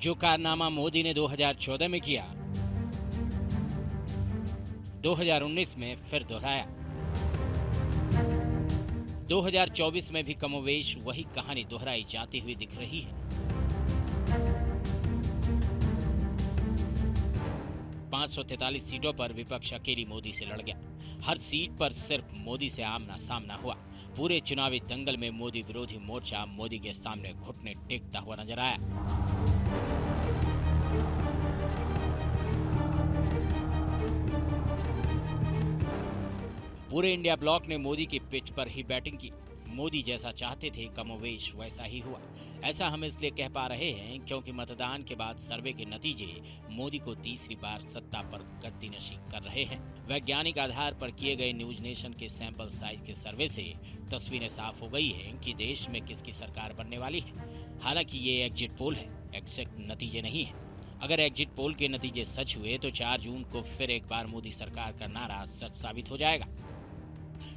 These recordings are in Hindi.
जो कारनामा मोदी ने 2014 में किया, 2019 में फिर दोहराया। 2024 में भी कमोवेश वही कहानी दोहराई जाती हुई दिख रही है। 543 सीटों पर विपक्ष अकेली मोदी से लड़ गया। हर सीट पर सिर्फ मोदी से आमना सामना हुआ। पूरे चुनावी दंगल में मोदी विरोधी मोर्चा मोदी के सामने घुटने टेकता हुआ नजर आया। पूरे इंडिया ब्लॉक ने मोदी की पिच पर ही बैटिंग की। मोदी जैसा चाहते थे कमोवेश वैसा ही हुआ। ऐसा हम इसलिए कह पा रहे हैं क्योंकि मतदान के बाद सर्वे के नतीजे मोदी को तीसरी बार सत्ता पर गद्दी नशी कर रहे हैं। वैज्ञानिक आधार पर किए गए न्यूज नेशन के सैंपल साइज के सर्वे से तस्वीरें साफ हो गई हैं कि देश में किसकी सरकार बनने वाली है। हालांकि ये एग्जिट पोल है, एग्जैक्ट नतीजे नहीं है। अगर एग्जिट पोल के नतीजे सच हुए तो 4 जून को फिर एक बार मोदी सरकार का नारा सच साबित हो जाएगा।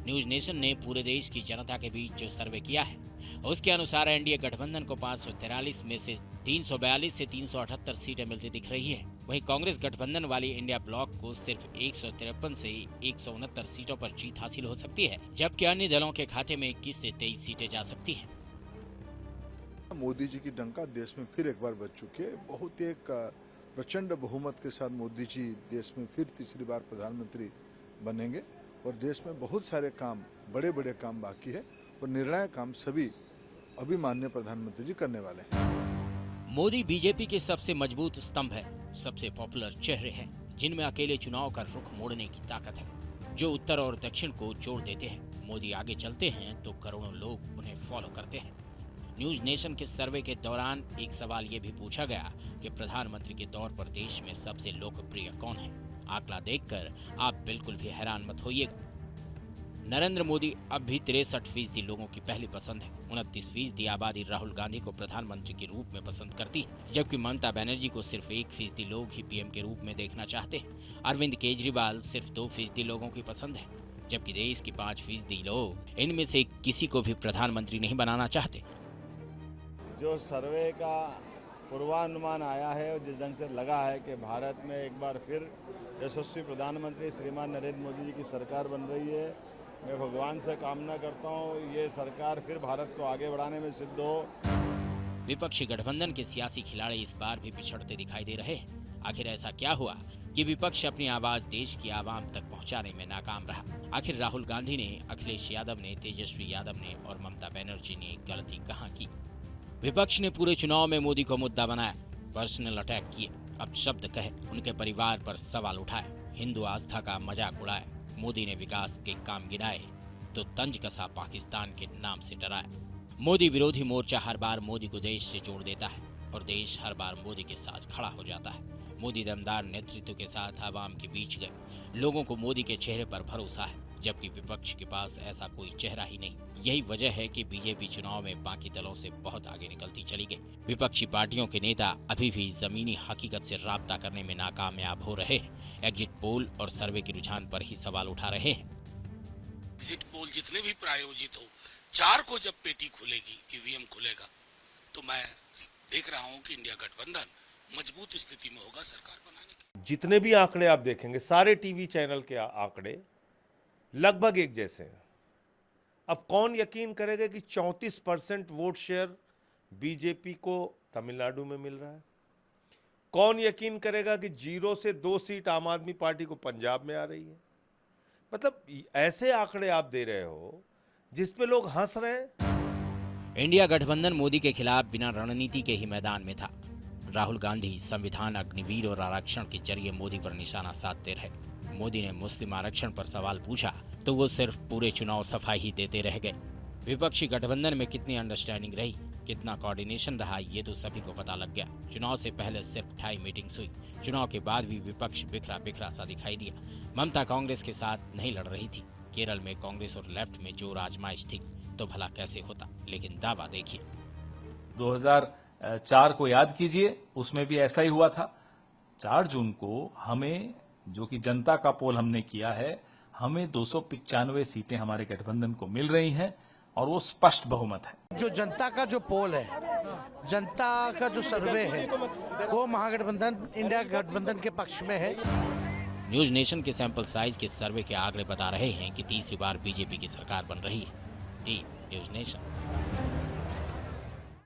न्यूज नेशन ने पूरे देश की जनता के बीच जो सर्वे किया है उसके अनुसार एनडीए गठबंधन को 543 में से 342 से 378 सीटें मिलती दिख रही है। वहीं कांग्रेस गठबंधन वाली इंडिया ब्लॉक को सिर्फ 153 से 169 सीटों पर जीत हासिल हो सकती है, जबकि अन्य दलों के खाते में 21 से 23 सीटें जा सकती हैं। मोदी जी की डंका देश में फिर एक बार बज चुकी है। बहुत एक प्रचंड बहुमत के साथ मोदी जी देश में फिर तीसरी बार प्रधानमंत्री बनेंगे और देश में बहुत सारे काम, बड़े बड़े काम बाकी है और निर्णायक काम सभी अभी माननीय प्रधानमंत्री जी करने वाले हैं। मोदी बीजेपी के सबसे मजबूत स्तंभ है, सबसे पॉपुलर चेहरे हैं, जिनमें अकेले चुनाव का रुख मोड़ने की ताकत है, जो उत्तर और दक्षिण को जोड़ देते हैं। मोदी आगे चलते हैं तो करोड़ों लोग उन्हें फॉलो करते हैं। न्यूज नेशन के सर्वे के दौरान एक सवाल ये भी पूछा गया कि प्रधानमंत्री के तौर पर देश में सबसे लोकप्रिय कौन है। आंकड़ा देखकर आप बिल्कुल भी हैरान मत होइएगा। नरेंद्र मोदी अब भी 63% लोगों की पहली पसंद है। 29% आबादी राहुल गांधी को प्रधानमंत्री के रूप में पसंद करती है, जबकि ममता बनर्जी को सिर्फ 1% लोग ही पीएम के रूप में देखना चाहते हैं। अरविंद केजरीवाल सिर्फ 2% लोगों की पसंद है, जबकि देश की 5% लोग इनमें से किसी को भी प्रधानमंत्री नहीं बनाना चाहते। जो सर्वे का पूर्वानुमान आया है और जिस ढंग से लगा है कि भारत में एक बार फिर यशस्वी प्रधानमंत्री श्रीमान नरेंद्र मोदी जी की सरकार बन रही है, मैं भगवान से कामना करता हूँ ये सरकार फिर भारत को आगे बढ़ाने में सिद्ध हो। विपक्षी गठबंधन के सियासी खिलाड़ी इस बार भी पिछड़ते दिखाई दे रहे हैं। आखिर ऐसा क्या हुआ कि विपक्ष अपनी आवाज देश की आवाम तक पहुंचाने में नाकाम रहा? आखिर राहुल गांधी ने, अखिलेश यादव ने, तेजस्वी यादव ने और ममता बनर्जी ने गलती कहाँ की? विपक्ष ने पूरे चुनाव में मोदी को मुद्दा बनाया, पर्सनल अटैक किए, अब शब्द कहे, उनके परिवार पर सवाल उठाए, हिंदू आस्था का मजाक उड़ाया। मोदी ने विकास के काम गिनाए तो तंज कसा पाकिस्तान के नाम से डराया। मोदी विरोधी मोर्चा हर बार मोदी को देश से जोड़ देता है और देश हर बार मोदी के साथ खड़ा हो जाता है। मोदी दमदार नेतृत्व के साथ आवाम के बीच गए। लोगों को मोदी के चेहरे पर भरोसा है, जबकि विपक्ष के पास ऐसा कोई चेहरा ही नहीं। यही वजह है कि बीजेपी चुनाव में बाकी दलों से बहुत आगे निकलती चली गई। विपक्षी पार्टियों के नेता अभी भी जमीनी हकीकत से राब्ता करने में नाकामयाब हो रहे हैं। एग्जिट पोल और सर्वे के रुझान पर ही सवाल उठा रहे हैं। एग्जिट पोल जितने भी प्रायोजित हो, 4 को जब पेटी खुलेगी, ईवीएम खुलेगा, तो मैं देख रहा हूं कि इंडिया गठबंधन मजबूत स्थिति में होगा सरकार बनाने की। जितने भी आंकड़े आप देखेंगे, सारे टीवी चैनल के आंकड़े लगभग एक जैसे हैं। अब कौन यकीन करेगा कि 34% वोट शेयर बीजेपी को तमिलनाडु में मिल रहा है? कौन यकीन करेगा कि 0 से 2 सीट आम आदमी पार्टी को पंजाब में आ रही है? मतलब ऐसे आंकड़े आप दे रहे हो जिस पे लोग हंस रहे हैं। इंडिया गठबंधन मोदी के खिलाफ बिना रणनीति के ही मैदान में था। राहुल गांधी संविधान, अग्निवीर और आरक्षण के जरिए मोदी पर निशाना साधते रहे। मोदी ने मुस्लिम आरक्षण पर सवाल पूछा तो वो सिर्फ पूरे चुनाव सफाई ही देते रह गए। विपक्षी गठबंधन में कितनी अंडरस्टैंडिंग रही, कितना कोऑर्डिनेशन रहा, ये तो सभी को पता लग गया। चुनाव से पहले सिर्फ 2.5 मीटिंग्स हुई। चुनाव के बाद भी विपक्ष बिखरा बिखरा सा दिखाई दिया। ममता कांग्रेस के साथ नहीं लड़ रही थी। केरल में कांग्रेस और लेफ्ट में जोर आजमाइश थी, तो भला कैसे होता। लेकिन दावा देखिए, 2004 को याद कीजिए, उसमें भी ऐसा ही हुआ था। 4 जून को हमें, जो कि जनता का पोल हमने किया है, हमें 295 सीटें हमारे गठबंधन को मिल रही हैं और वो स्पष्ट बहुमत है। जो जनता का जो पोल है जनता का जो सर्वे है वो महागठबंधन इंडिया गठबंधन के पक्ष में है। न्यूज नेशन के सैंपल साइज के सर्वे के आंकड़े बता रहे हैं कि तीसरी बार बीजेपी की सरकार बन रही है। T news nation.